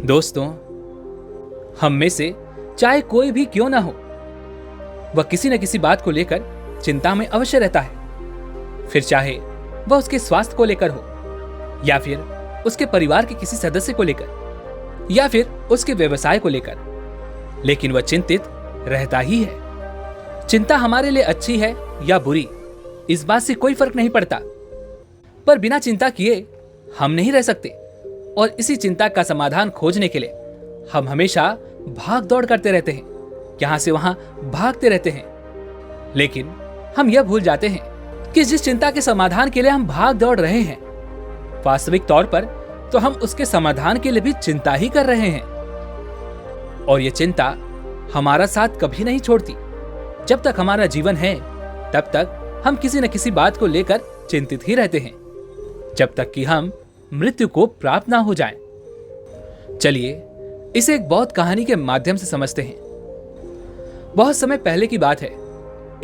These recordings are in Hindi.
दोस्तों, हम में से चाहे कोई भी क्यों ना हो, वह किसी न किसी बात को लेकर चिंता में अवश्य रहता है। फिर चाहे वह उसके स्वास्थ्य को लेकर हो, या फिर उसके परिवार के किसी सदस्य को लेकर, या फिर उसके व्यवसाय को लेकर, लेकिन वह चिंतित रहता ही है। चिंता हमारे लिए अच्छी है या बुरी, इस बात से कोई फर्क नहीं पड़ता, पर बिना चिंता किए हम नहीं रह सकते। और इसी चिंता का समाधान खोजने के लिए हम हमेशा भाग दौड़ करते रहते हैं, यहां से वहां भागते रहते हैं। लेकिन हम यह भूल जाते हैं कि जिस चिंता के समाधान के लिए हम भाग दौड़ रहे हैं, वास्तविक तौर पर तो हम उसके समाधान के लिए भी चिंता ही कर रहे हैं। और यह चिंता हमारा साथ कभी नहीं छोड़ती। जब तक हमारा जीवन है, तब तक हम किसी न किसी बात को लेकर चिंतित ही रहते हैं, जब तक कि हम मृत्यु को प्राप्त ना हो जाएं। चलिए इसे एक बहुत कहानी के माध्यम से समझते हैं। बहुत समय पहले की बात है।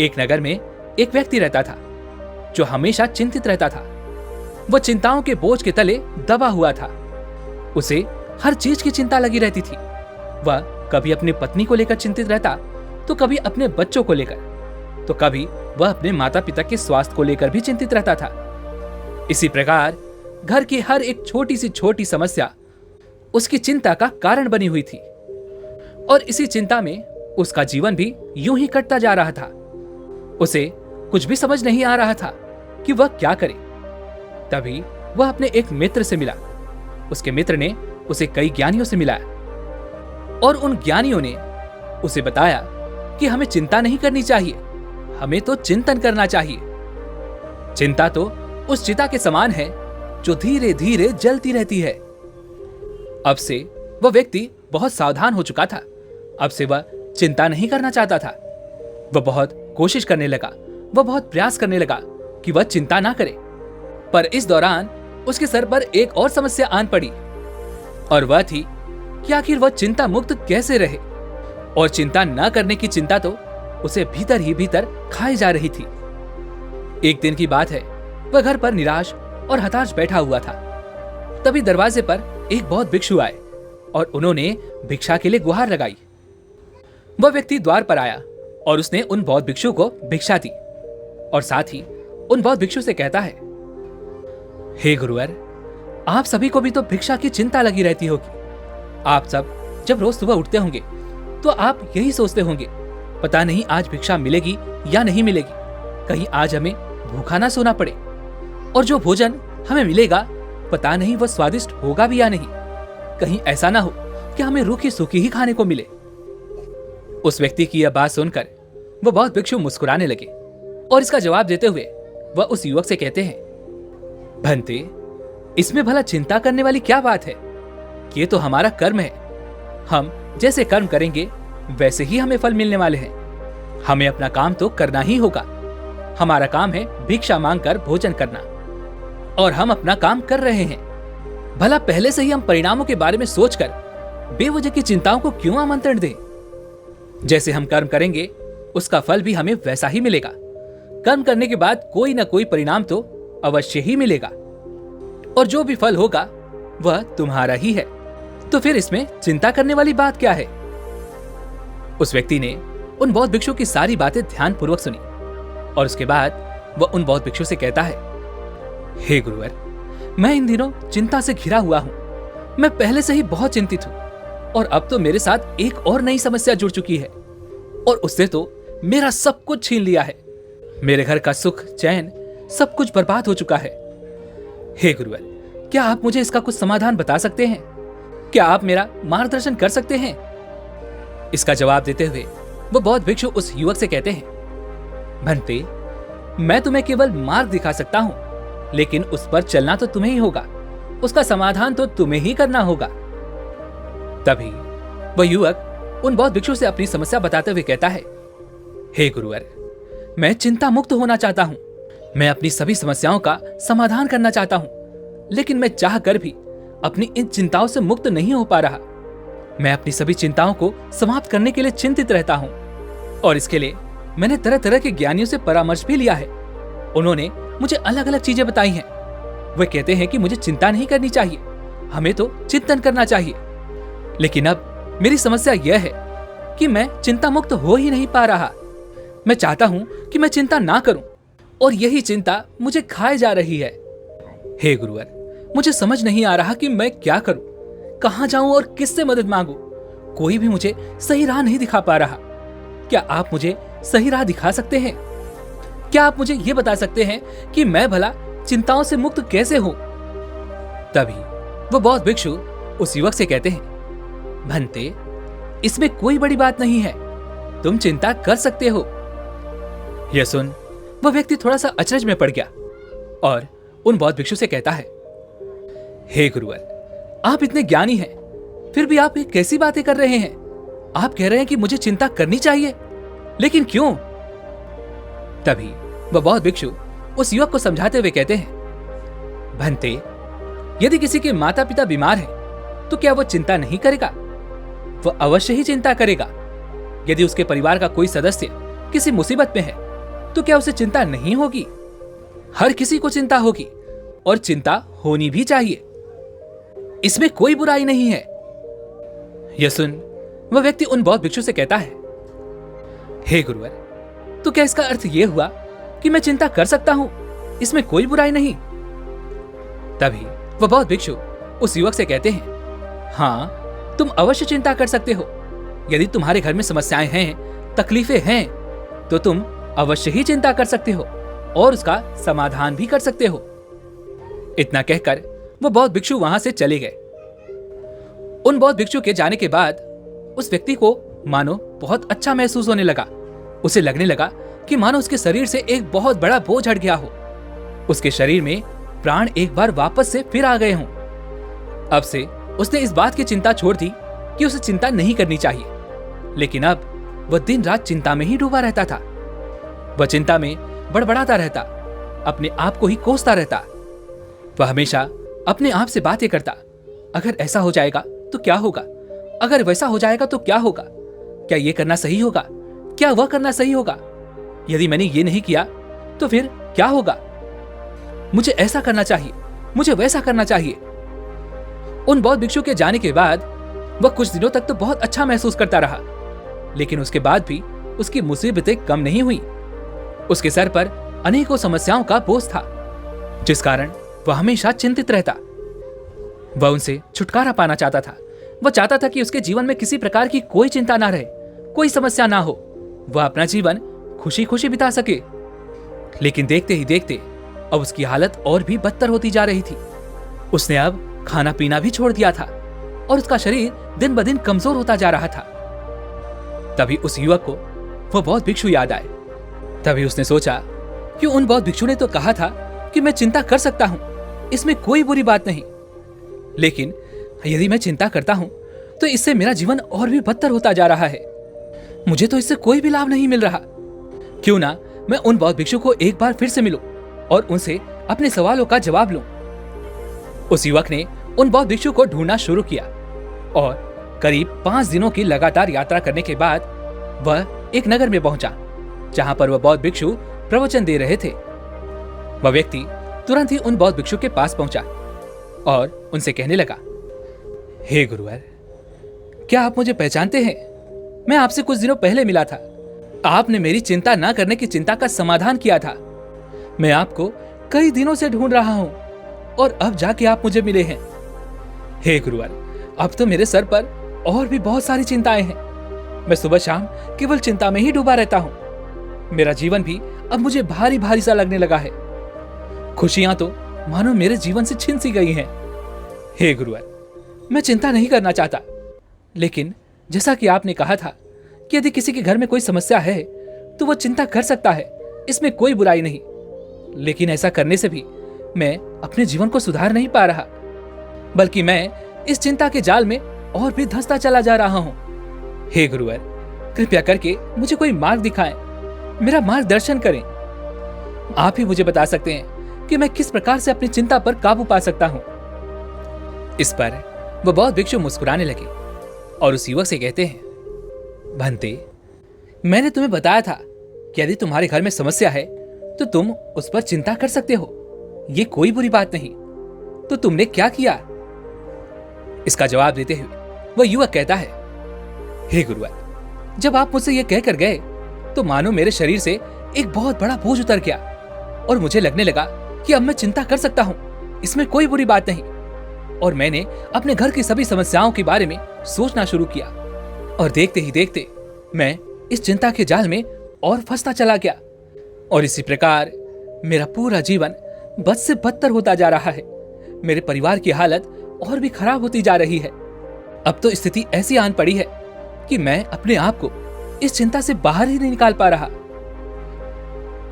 एक नगर में एक व्यक्ति रहता था जो हमेशा चिंतित रहता था। वह चिंताओं के बोझ के तले दबा हुआ था। उसे हर चीज की चिंता लगी रहती थी। वह कभी अपनी पत्नी को लेकर चिंतित रहता, तो कभी अपने बच्चों को लेकर, तो कभी वह अपने माता पिता के स्वास्थ्य को लेकर भी चिंतित रहता था। इसी प्रकार घर की हर एक छोटी सी छोटी समस्या उसकी चिंता का कारण बनी हुई थी। और इसी चिंता में उसका जीवन भी यूं ही कटता जा रहा था। उसे कुछ भी समझ नहीं आ रहा था कि वह क्या करे। तभी वह अपने एक मित्र से मिला। उसके मित्र ने उसे कई ज्ञानियों से मिलाया, और उन ज्ञानियों ने उसे बताया कि हमें चिंता नहीं करनी चाहिए, हमें तो चिंतन करना चाहिए। चिंता तो उस चिता के समान है जो धीरे धीरे जलती रहती है। अब से वह व्यक्ति बहुत सावधान हो चुका था। अब से वह चिंता नहीं करना चाहता था। वह बहुत कोशिश करने लगा, वह बहुत प्रयास करने लगा कि वह चिंता ना करे। पर इस दौरान उसके सर पर एक और समस्या आन पड़ी, और वह थी कि आखिर वह चिंता मुक्त कैसे रहे। और चिंता न करने की चिंता तो उसे भीतर ही भीतर खाई जा रही थी। एक दिन की बात है, वह घर पर निराश और हताश बैठा हुआ था। तभी दरवाजे पर एक बौद्ध भिक्षु आए और उन्होंने भिक्षा के लिए गुहार लगाई। वह व्यक्ति द्वार पर आया और उसने उन बौद्ध भिक्षु को भिक्षा दी, और साथ ही उन बौद्ध भिक्षु से कहता है, हे गुरुवर, आप सभी को भी तो भिक्षा की चिंता लगी रहती होगी। आप सब जब रोज सुबह उठते होंगे तो आप यही सोचते होंगे, पता नहीं आज भिक्षा मिलेगी या नहीं मिलेगी, कहीं आज हमें भूखा ना सोना पड़े, और जो भोजन हमें मिलेगा पता नहीं वह स्वादिष्ट होगा भी या नहीं, कहीं ऐसा ना हो कि हमें रूखी सूखी ही खाने को मिले। उस व्यक्ति की यह बात सुनकर वह बहुत भिक्षु मुस्कुराने लगे, और इसका जवाब देते हुए वह उस युवक से कहते हैं, भंते, इसमें भला चिंता करने वाली क्या बात है? ये तो हमारा कर्म है। हम जैसे कर्म करेंगे वैसे ही हमें फल मिलने वाले हैं। हमें अपना काम तो करना ही होगा। हमारा काम है भिक्षा मांगकर भोजन करना, और हम अपना काम कर रहे हैं। भला पहले से ही हम परिणामों के बारे में सोचकर बेवजह की चिंताओं को क्यों आमंत्रण दें? जैसे हम कर्म करेंगे उसका फल भी हमें वैसा ही मिलेगा। कर्म करने के बाद कोई ना कोई परिणाम तो अवश्य ही मिलेगा, और जो भी फल होगा वह तुम्हारा ही है। तो फिर इसमें चिंता करने वाली बात क्या है? उस व्यक्ति ने उन बौद्ध भिक्षु की सारी बातें ध्यानपूर्वक सुनी, और उसके बाद वह उन बौद्ध भिक्षु से कहता है, हे गुरुवर, मैं इन दिनों चिंता से घिरा हुआ हूं। मैं पहले से ही बहुत चिंतित हूं, और अब तो मेरे साथ एक और नई समस्या जुड़ चुकी है, और उससे तो मेरा सब कुछ छीन लिया है। मेरे घर का सुख चैन सब कुछ बर्बाद हो चुका है। हे गुरुवर, क्या आप मुझे इसका कुछ समाधान बता सकते हैं? क्या आप मेरा मार्गदर्शन कर सकते हैं? इसका जवाब देते हुए वो बौद्ध भिक्षु उस युवक से कहते हैं, भंते, मैं तुम्हें केवल मार्ग दिखा सकता हूं, लेकिन उस पर चलना तो तुम्हें ही होगा। उसका समाधान तो तुम्हें ही करना होगा। तभी वह युवक उन बौद्ध भिक्षु से अपनी समस्या बताते हुए कहता है, हे गुरुवर, मैं चिंता मुक्त होना चाहता हूं। मैं अपनी सभी समस्याओं का समाधान करना चाहता हूं, लेकिन मैं चाह कर भी अपनी इन चिंताओं से मुक्त नहीं हो पा रहा। मैं अपनी सभी चिंताओं को समाप्त करने के लिए चिंतित रहता हूं, और इसके लिए मैंने तरह तरह के ज्ञानियों से परामर्श भी लिया है। उन्होंने मुझे अलग अलग चीजें बताई हैं। वे कहते हैं कि मुझे चिंता नहीं करनी चाहिए, हमें तो चिंतन करना चाहिए। लेकिन अब मेरी समस्या यह है कि मैं चिंता मुक्त हो ही नहीं पा रहा। मैं चाहता हूं कि मैं चिंता ना करूं और यही चिंता मुझे खाए जा रही है। हे गुरुवर, मुझे समझ नहीं आ रहा कि मैं क्या करूं, कहां जाऊं और किससे मदद मांगूं। कोई भी मुझे सही राह नहीं दिखा पा रहा। क्या आप मुझे सही राह दिखा सकते हैं? क्या आप मुझे यह बता सकते हैं कि मैं भला चिंताओं से मुक्त कैसे हूं? तभी वो बौद्ध भिक्षु उस युवक से कहते हैं, भंते, इसमें कोई बड़ी बात नहीं है, तुम चिंता कर सकते हो। यह सुन वह व्यक्ति थोड़ा सा अचरज में पड़ गया और उन बौद्ध भिक्षु से कहता है, हे गुरुवर, आप इतने ज्ञानी हैं, फिर भी आप ये कैसी बातें कर रहे हैं? आप कह रहे हैं कि मुझे चिंता करनी चाहिए, लेकिन क्यों? तभी वह बौद्ध भिक्षु उस युवक को समझाते हुए कहते हैं, भंते, यदि किसी के माता पिता बीमार हैं, तो क्या वह चिंता नहीं करेगा? वह अवश्य ही चिंता करेगा। यदि उसके परिवार का कोई सदस्य किसी मुसीबत में है, तो क्या उसे चिंता नहीं होगी? हर किसी को चिंता होगी और चिंता होनी भी चाहिए। इसमें कोई बुराई नहीं है। यह सुन वह व्यक्ति उन बौद्ध भिक्षु से कहता है, हे गुरुवर, तो क्या इसका अर्थ यह हुआ कि मैं चिंता कर सकता हूं, इसमें कोई बुराई नहीं? तभी वह बौद्ध भिक्षु उस युवक से कहते हैं, हाँ, तुम अवश्य चिंता कर सकते हो। यदि तुम्हारे घर में समस्याएं हैं, तकलीफें हैं, तो तुम अवश्य ही चिंता कर सकते हो और उसका समाधान भी कर सकते हो। इतना कहकर वो बौद्ध भिक्षु वहां से चले गए। उन बौद्ध भिक्षु के जाने के बाद उस व्यक्ति को मानो बहुत अच्छा महसूस होने लगा। उसे लगने लगा कि मानो उसके शरीर से एक बहुत बड़ा बोझ हट गया हो। उसके शरीर में प्राण एक बार वापस से फिर आ गए हों। अब से उसने इस बात की चिंता छोड़ दी कि उसे चिंता नहीं करनी चाहिए, लेकिन अब वह दिन रात चिंता में ही डूबा रहता था। वह चिंता में बड़बड़ाता रहता, अपने आप को ही कोसता रहता। वह हमेशा अपने आप से बातें करता, अगर ऐसा हो जाएगा तो क्या होगा, अगर वैसा हो जाएगा तो क्या होगा, क्या ये करना सही होगा, क्या वह करना सही होगा, यदि मैंने ये नहीं किया तो फिर क्या होगा, मुझे ऐसा करना चाहिए, मुझे वैसा करना चाहिए। उन बौद्ध भिक्षु के जाने के बाद वह कुछ दिनों तक तो बहुत अच्छा महसूस करता रहा, लेकिन उसके बाद भी उसकी मुसीबतें कम नहीं हुई। उसके सर पर अनेकों समस्याओं का बोझ था, जिस कारण वह हमेशा चिंतित रहता। वह उनसे छुटकारा पाना चाहता था। वह चाहता था कि उसके जीवन में किसी प्रकार की कोई चिंता ना रहे, कोई समस्या ना हो, वह अपना जीवन खुशी खुशी बिता सके। लेकिन देखते ही देखते अब उसकी हालत और भी बदतर होती जा रही थी। उसने अब खाना पीना भी छोड़ दिया था और उसका शरीर दिन ब दिन कमजोर होता जा रहा था। तभी उस युवक को वह बौद्ध भिक्षु याद आए। तभी उसने सोचा कि उन बौद्ध भिक्षु ने तो कहा था कि मैं चिंता कर सकता हूं, इसमें कोई बुरी बात नहीं, लेकिन यदि मैं चिंता करता हूं तो इससे मेरा जीवन और भी बदतर होता जा रहा है। मुझे तो इससे कोई भी लाभ नहीं मिल रहा। क्यों ना मैं उन बौद्ध भिक्षु को एक बार फिर से मिलूं और उनसे अपने सवालों का जवाब लूं। उस युवक ने उन बौद्ध भिक्षु को ढूंढना शुरू किया और करीब 5 दिनों की लगातार यात्रा करने के बाद वह एक नगर में पहुंचा, जहां पर वह बौद्ध भिक्षु प्रवचन दे रहे थे। वह व्यक्ति तुरंत ही उन बौद्ध भिक्षु के पास पहुंचा और उनसे कहने लगा, हे गुरुवर, क्या आप मुझे पहचानते हैं? मैं आपसे कुछ दिनों पहले मिला था। आपने मेरी चिंता न करने की चिंता का समाधान किया था। मैं आपको कई दिनों से ढूंढ रहा हूं और अब जाके आप मुझे मिले हैं। हे गुरुवर, अब तो मेरे सर पर और भी बहुत सारी चिंताएं हैं। मैं सुबह शाम केवल चिंता में ही डूबा रहता हूं। मेरा जीवन भी अब मुझे भारी भारी सा लगने लगा है। खुशियां तो मानो मेरे जीवन से छिन सी गई हैं। हे गुरुवर, मैं चिंता नहीं करना चाहता, लेकिन जैसा कि आपने कहा था कि यदि किसी के घर में कोई समस्या है तो वह चिंता कर सकता है, इसमें कोई बुराई नहीं। लेकिन ऐसा करने से भी मैं अपने जीवन को सुधार नहीं पा रहा, बल्कि मैं इस चिंता के जाल में और भी धंसता चला जा रहा हूं। हे गुरुवर, कृपया करके मुझे कोई मार्ग दिखाएं, मेरा मार्गदर्शन करें। आप ही मुझे बता सकते हैं कि मैं किस प्रकार से अपनी चिंता पर काबू पा सकता हूं। इस पर वह बौद्ध भिक्षु मुस्कुराने लगे और उस युवक से कहते हैं, भंते, मैंने तुम्हें बताया था कि यदि तुम्हारे घर में समस्या है तो तुम उस पर चिंता कर सकते हो, ये कोई बुरी बात नहीं। तो तुमने क्या किया? इसका जवाब देते हुए वह युवक कहता है, हे गुरुवर, जब आप मुझसे यह कहकर गए तो मानो मेरे शरीर से एक बहुत बड़ा बोझ उतर गया और मुझे लगने लगा कि अब मैं चिंता कर सकता हूं, इसमें कोई बुरी बात नहीं। और मैंने अपने घर की सभी समस्याओं के बारे में सोचना शुरू किया और देखते ही देखते मैं इस चिंता के जाल में और फंसता चला गया और इसी प्रकार मेरा पूरा जीवन बद से बदतर होता जा रहा है। मेरे परिवार की हालत और भी खराब होती जा रही है। अब तो स्थिति ऐसी आन पड़ी है कि मैं अपने आप को इस चिंता से बाहर ही नहीं निकाल पा रहा।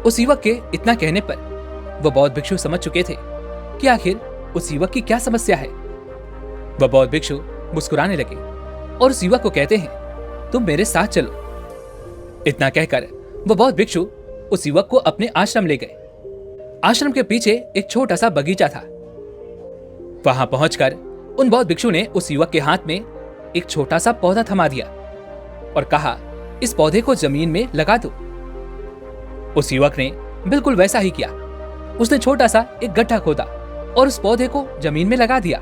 उस युवक के इतना कहने पर वह बौद्ध भिक्षु समझ चुके थे कि आखिर उस युवक की क्या समस्या है। वह बौद्ध भिक्षु मुस्कुराने लगे और उस युवक को कहते हैं, तुम मेरे साथ चलो। इतना कहकर वह बौद्ध भिक्षु उस युवक को अपने आश्रम ले गए। आश्रम के पीछे एक छोटा सा बगीचा था। वहां पहुंचकर उन बौद्ध भिक्षु ने उस युवक के हाथ में एक छोटा सा पौधा थमा दिया और कहा, इस पौधे को जमीन में लगा दो। उस युवक ने बिल्कुल वैसा ही किया। उसने छोटा सा एक गड्ढा खोदा और उस पौधे को जमीन में लगा दिया।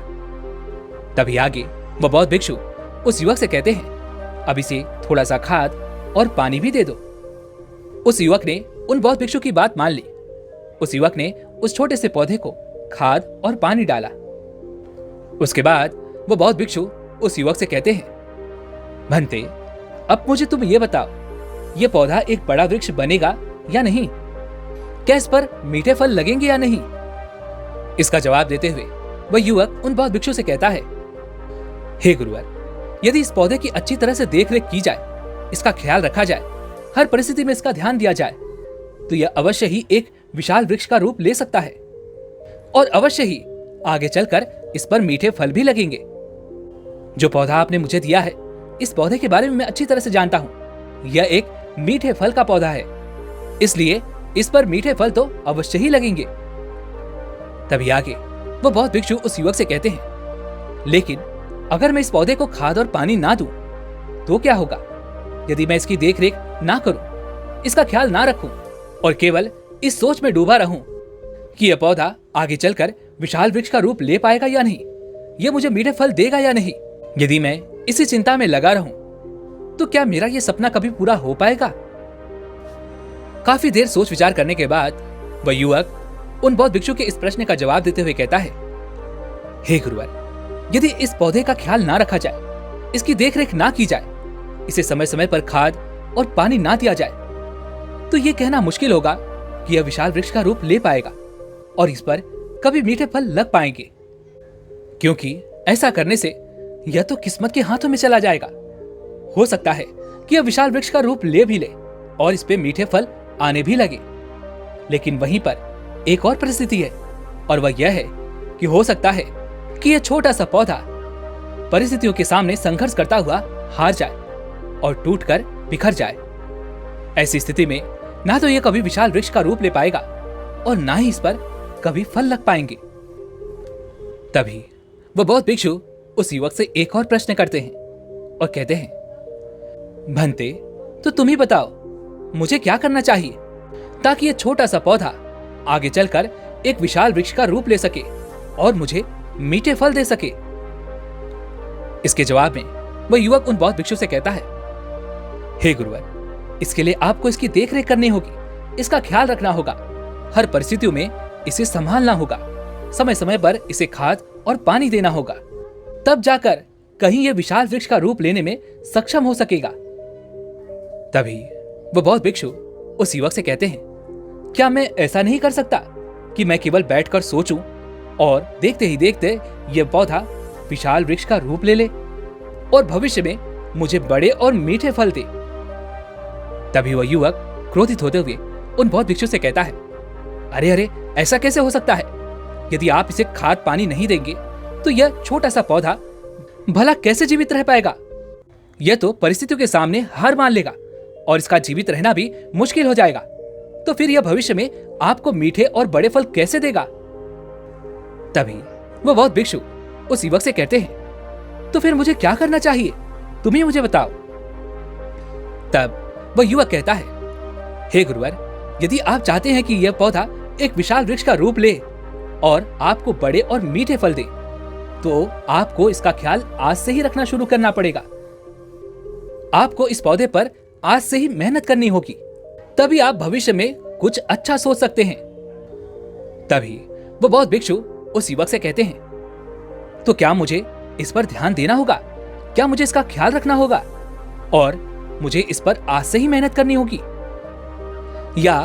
तभी आगे वह बौद्ध भिक्षु उस युवक से कहते हैं, अब इसे थोड़ा सा खाद और पानी भी दे दो। उस युवक ने उन बौद्ध भिक्षु की बात मान ली। उस युवक ने उस छोटे से पौधे को खाद और पानी डाला। उसके बाद वह बौद्ध भिक्षु उस युवक से कहते हैं, भंते, अब मुझे तुम ये बताओ, यह पौधा एक बड़ा वृक्ष बनेगा या नहीं? क्या इस पर मीठे फल लगेंगे या नहीं? इसका जवाब देते हुए वह युवक उन बौद्ध भिक्षु से कहता है, हे गुरुवर, यदि इस पौधे की अच्छी तरह से देखरेख की जाए, इसका ख्याल रखा जाए, हर परिस्थिति में इसका ध्यान दिया जाए, तो यह अवश्य ही एक विशाल वृक्ष का रूप ले सकता है और अवश्य ही आगे चलकर इस पर मीठे फल भी लगेंगे। जो पौधा आपने मुझे दिया है, इस पौधे के बारे में मैं अच्छी तरह से जानता हूं। यह एक मीठे फल का पौधा है, इसलिए इस पर मीठे फल तो अवश्य ही लगेंगे। तभी आगे वो बौद्ध भिक्षु उस युवक से कहते हैं, लेकिन अगर मैं इस पौधे को खाद और पानी ना दूं, तो क्या होगा? यदि मैं इसकी देखरेख ना करूं, इसका ख्याल ना रखूं और केवल इस सोच में डूबा रहूं कि यह पौधा आगे चलकर विशाल वृक्ष का रूप ले पाएगा या नहीं, यह मुझे मीठे फल देगा या नहीं, यदि मैं इसी चिंता में लगा रहूं, तो क्या मेरा यह सपना कभी पूरा हो पाएगा? काफी देर सोच विचार करने के बाद वह युवक उन बौद्ध भिक्षु के इस प्रश्न का जवाब देते हुए कहता है, हे गुरुवर, यदि इस पौधे का ख्याल ना रखा जाए, इसकी देखरेख ना की जाए, इसे समय समय पर खाद और पानी ना दिया जाए, तो यह कहना मुश्किल होगा कि यह विशाल वृक्ष का रूप ले पाएगा और इस पर कभी मीठे फल लग पाएंगे, क्योंकि ऐसा करने से यह तो किस्मत के हाथों में चला जाएगा। हो सकता है कि यह विशाल वृक्ष का रूप ले भी ले और इस पे मीठे फल आने भी लगे, लेकिन वहीं पर एक और परिस्थिति है और वह यह है कि हो सकता है कि यह छोटा सा पौधा परिस्थितियों के सामने संघर्ष करता हुआ हार जाए और टूटकर बिखर जाए। ऐसी स्थिति में ना तो यह कभी विशाल वृक्ष का रूप ले पाएगा और ना ही इस पर कभी फल लग पाएंगे। तभी वह बौद्ध भिक्षु उस युवक से एक और प्रश्न करते हैं और कहते हैं, भंते, तो तुम ही बताओ, मुझे क्या करना चाहिए ताकि यह छोटा सा पौधा आगे चलकर एक विशाल वृक्ष का रूप ले सके और मुझे मीठे फल दे सके? इसके जवाब में वह युवक उन बौद्ध भिक्षु से कहता है, हे गुरुवर, इसके लिए आपको इसकी देखरेख करनी होगी, इसका ख्याल रखना होगा, हर परिस्थितियों में इसे संभालना होगा, समय समय पर इसे खाद और पानी देना होगा, तब जाकर कहीं यह विशाल वृक्ष का रूप लेने में सक्षम हो सकेगा। तभी वह बौद्ध भिक्षु उस युवक से कहते हैं, क्या मैं ऐसा नहीं कर सकता कि मैं केवल बैठकर सोचूं और देखते ही देखते यह पौधा विशाल वृक्ष का रूप ले ले और भविष्य में मुझे बड़े और मीठे फल दे? तभी वह युवक क्रोधित होते हुए उन बौद्ध भिक्षु से कहता है, अरे अरे, ऐसा कैसे हो सकता है? यदि आप इसे खाद पानी नहीं देंगे तो यह छोटा सा पौधा भला कैसे जीवित रह पाएगा? यह तो परिस्थितियों के सामने हार मान लेगा और इसका जीवित रहना भी मुश्किल हो जाएगा। तो फिर यह भविष्य में आपको मीठे और बड़े फल कैसे देगा? तभी वह बौद्ध भिक्षु उस युवक से कहते हैं, तो फिर मुझे क्या करना चाहिए, तुम ही मुझे बताओ। तब वह युवक कहता है, हे गुरुवर, यदि आप चाहते हैं कि यह पौधा एक विशाल वृक्ष का रूप ले और आपको बड़े और मीठे फल दे, तो आपको इसका ख्याल आज से ही रखना शुरू करना पड़ेगा। आपको इस पौधे पर आज से ही मेहनत करनी होगी, तभी आप भविष्य में कुछ अच्छा सोच सकते हैं। तभी वो बौद्ध भिक्षु उस युवक से कहते हैं, तो क्या मुझे इस पर ध्यान देना होगा? क्या मुझे इसका ख्याल रखना होगा और मुझे इस पर आज से ही मेहनत करनी होगी? या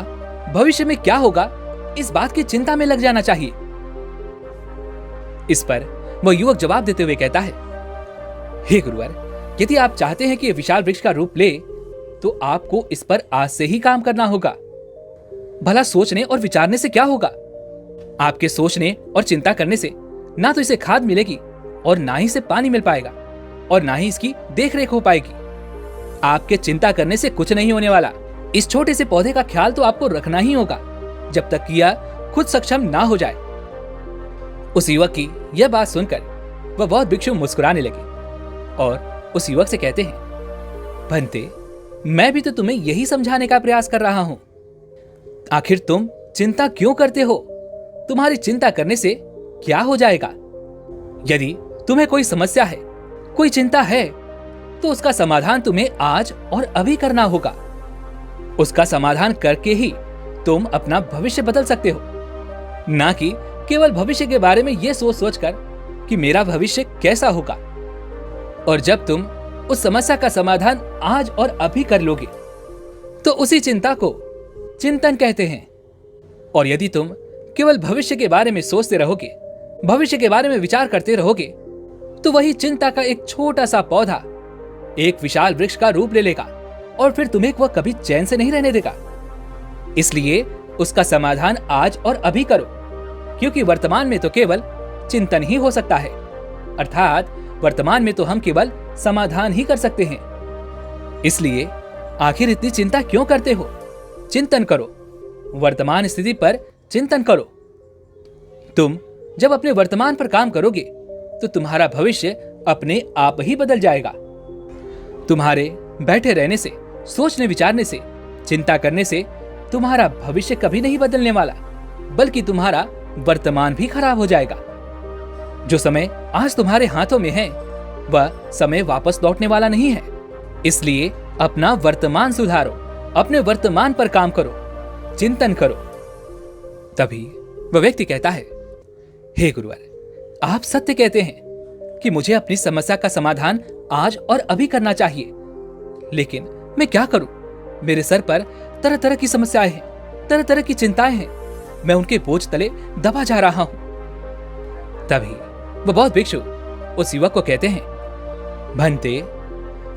भविष्य में क्या होगा इस बात की चिंता में लग जाना चाहिए? इस पर वह युवक जवाब देते हुए कहता है, हे गुरुवर, यदि आप चाहते हैं कि यह विशाल वृक्ष का रूप ले तो आपको इस पर आज से ही काम करना होगा। भला सोचने और विचारने से क्या होगा? आपके सोचने और चिंता करने से ना तो इसे खाद मिलेगी और ना ही इसे पानी मिल पाएगा और ना ही इसकी देखरेख हो पाएगी। आपके चिंता करने से कुछ नहीं होने वाला। इस छोटे से पौधे का ख्याल तो आपको रखना ही होगा जब तक कि यह खुद सक्षम ना हो जाए। उस युवक की यह बात सुनकर वह बौद्ध भिक्षु मुस्कुराने लगे और उस युवक से कहते हैं, भंते, मैं भी तो तुम्हें यही समझाने का प्रयास कर रहा हूं। आखिर तुम चिंता क्यों करते हो? तुम्हारी चिंता करने से क्या हो जाएगा? यदि तुम्हें कोई समस्या है, कोई चिंता है, तो उसका समाधान तुम्हें आज और अभी करना होगा। उसका समाधान करके ही तुम अपना भविष्य बदल सकते हो, ना कि केवल भविष्य के बारे में यह सोच कर कि मेरा भविष्य कैसा होगा। और जब तुम उस समस्या का समाधान आज और अभी कर लोगे तो उसी चिंता को चिंतन कहते हैं। और यदि तुम केवल भविष्य के बारे में सोचते रहोगे, भविष्य के बारे में विचार करते रहोगे, तो वही चिंता का एक छोटा सा पौधा एक विशाल वृक्ष का रूप ले लेगा और फिर तुम्हें वह कभी चैन से नहीं रहने देगा। इसलिए उसका समाधान आज और अभी करो, क्योंकि वर्तमान में तो केवल चिंतन ही हो सकता है, अर्थात वर्तमान में तो हम केवल समाधान ही कर सकते हैं। इसलिए आखिर इतनी चिंता क्यों करते हो? चिंतन करो, वर्तमान स्थिति पर चिंतन करो। तुम जब अपने वर्तमान पर काम करोगे तो तुम्हारा भविष्य अपने आप ही बदल जाएगा। तुम्हारे बैठे रहने से, सोचने विचारने से, चिंता करने से तुम्हारा भविष्य कभी नहीं बदलने वाला, बल्कि तुम्हारा वर्तमान भी खराब हो जाएगा। जो समय आज तुम्हारे हाथों में है वह समय वापस लौटने वाला नहीं है। इसलिए अपना वर्तमान सुधारो, अपने वर्तमान पर काम करो, चिंतन करो। तभी वह व्यक्ति कहता है, हे गुरुवर, आप सत्य कहते हैं कि मुझे अपनी समस्या का समाधान आज और अभी करना चाहिए, लेकिन मैं क्या करूं? मेरे सर पर तरह तरह की समस्याएं हैं, तरह तरह की चिंताएं हैं। मैं उनके बोझ तले दबा जा रहा हूं। तभी वह बौद्ध भिक्षु उस युवक को कहते हैं, भंते,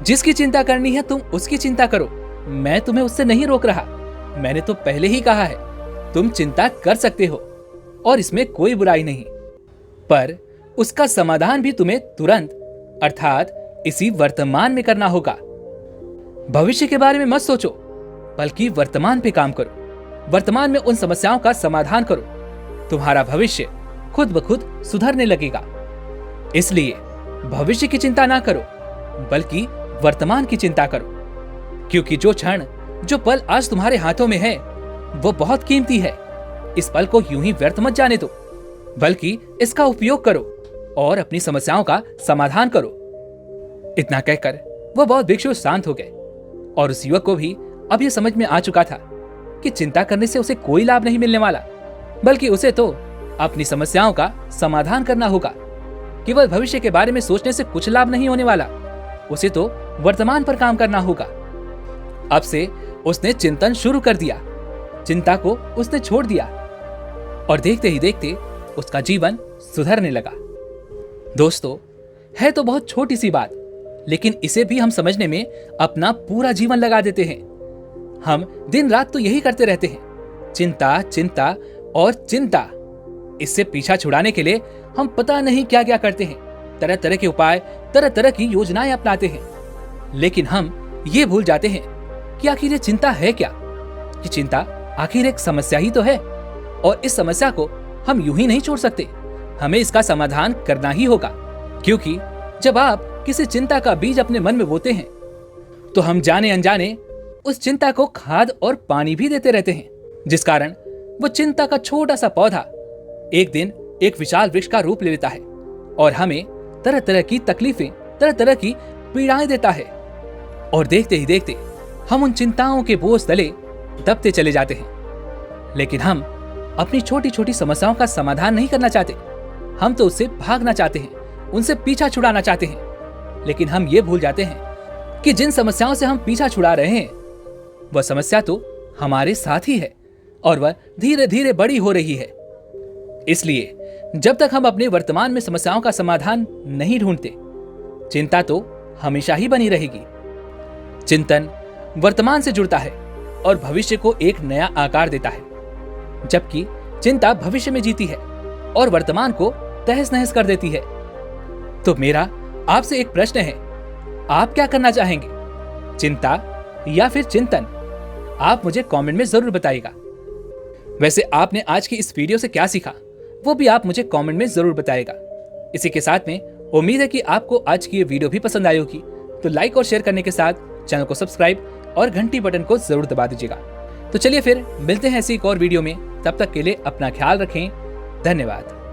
जिसकी चिंता करनी है तुम उसकी चिंता करो, मैं तुम्हें उससे नहीं रोक रहा। मैंने तो पहले ही कहा है, तुम चिंता कर सकते हो और इसमें कोई बुराई नहीं, पर उसका समाधान भी तुम्हें तुरंत, अर्थात इसी वर्तमान में करना होगा। भविष्य के बारे में मत सोचो, बल्कि वर्तमान पे काम करो। वर्तमान में उन समस्याओं का समाधान करो। तुम्हारा भविष्य खुद ब खुद सुधरने लगेगा। इसलिए भविष्य की चिंता ना करो, बल्कि वर्तमान की चिंता करो, क्योंकि जो क्षण, जो पल आज तुम्हारे हाथों में है वो बहुत कीमती है। इस पल को यूं ही व्यर्थ मत जाने दो, बल्कि इसका उपयोग करो और अपनी समस्याओं का समाधान करो। इतना कहकर वह बौद्ध भिक्षु शांत हो गए और उस युवक को भी अब यह समझ में आ चुका था कि चिंता करने से उसे कोई लाभ नहीं मिलने वाला, बल्कि उसे तो अपनी समस्याओं का समाधान करना होगा। केवल भविष्य के बारे में सोचने से कुछ लाभ नहीं होने वाला, उसे तो वर्तमान पर काम करना होगा। अब से उसने चिंतन शुरू कर दिया, चिंता को उसने छोड़ दिया और देखते ही देखते उसका जीवन सुधरने लगा। दोस्तों, है तो बहुत छोटी सी बात, लेकिन इसे भी हम समझने में अपना पूरा जीवन लगा देते हैं। हम दिन रात तो यही करते रहते हैं, चिंता, चिंता और चिंता। इससे पीछा छुड़ाने के लिए हम पता नहीं क्या क्या करते हैं, तरह तरह के उपाय, तरह तरह की योजनाएं अपनाते हैं। लेकिन हम ये भूल जाते हैं कि आखिर ये चिंता है क्या? ये चिंता आखिर एक समस्या ही तो है, और इस समस्या को हम यूं ही नहीं छोड़ सकते। हमें इसका समाधान करना ही होगा, क्योंकि जब आप किसी चिंता का बीज अपने मन में बोते हैं तो हम जाने अनजाने उस चिंता को खाद और पानी भी देते रहते हैं, जिस कारण वो चिंता का छोटा सा पौधा एक दिन एक विशाल वृक्ष का रूप ले लेता है और हमें तरह तरह की तकलीफें, तरह तरह की पीड़ाएं देता है। और देखते ही देखते हम उन चिंताओं के बोझ तले दबते चले जाते हैं। लेकिन हम अपनी छोटी छोटी समस्याओं का समाधान नहीं करना चाहते। हम तो उससे भागना चाहते हैं, उनसे पीछा छुड़ाना चाहते हैं। लेकिन हम ये भूल जाते हैं कि जिन समस्याओं से हम पीछा छुड़ा रहे हैं वह समस्या तो हमारे साथ ही है और वह धीरे धीरे बड़ी हो रही है। इसलिए जब तक हम अपने वर्तमान में समस्याओं का समाधान नहीं ढूंढते, चिंता तो हमेशा ही बनी रहेगी। चिंतन वर्तमान से जुड़ता है और भविष्य को एक नया आकार देता है, जबकि चिंता भविष्य में जीती है और वर्तमान को तहस नहस कर देती है। तो मेरा आपसे एक प्रश्न है, आप क्या करना चाहेंगे, चिंता या फिर चिंतन? आप मुझे कमेंट में जरूर बताइएगा। वैसे आपने आज की इस वीडियो से क्या सीखा वो भी आप मुझे कमेंट में जरूर बताइएगा। इसी के साथ में उम्मीद है कि आपको आज की ये वीडियो भी पसंद आई होगी, तो लाइक और शेयर करने के साथ चैनल को सब्सक्राइब और घंटी बटन को जरूर दबा दीजिएगा। तो चलिए फिर मिलते हैं ऐसी एक और वीडियो में, तब तक के लिए अपना ख्याल रखें। धन्यवाद।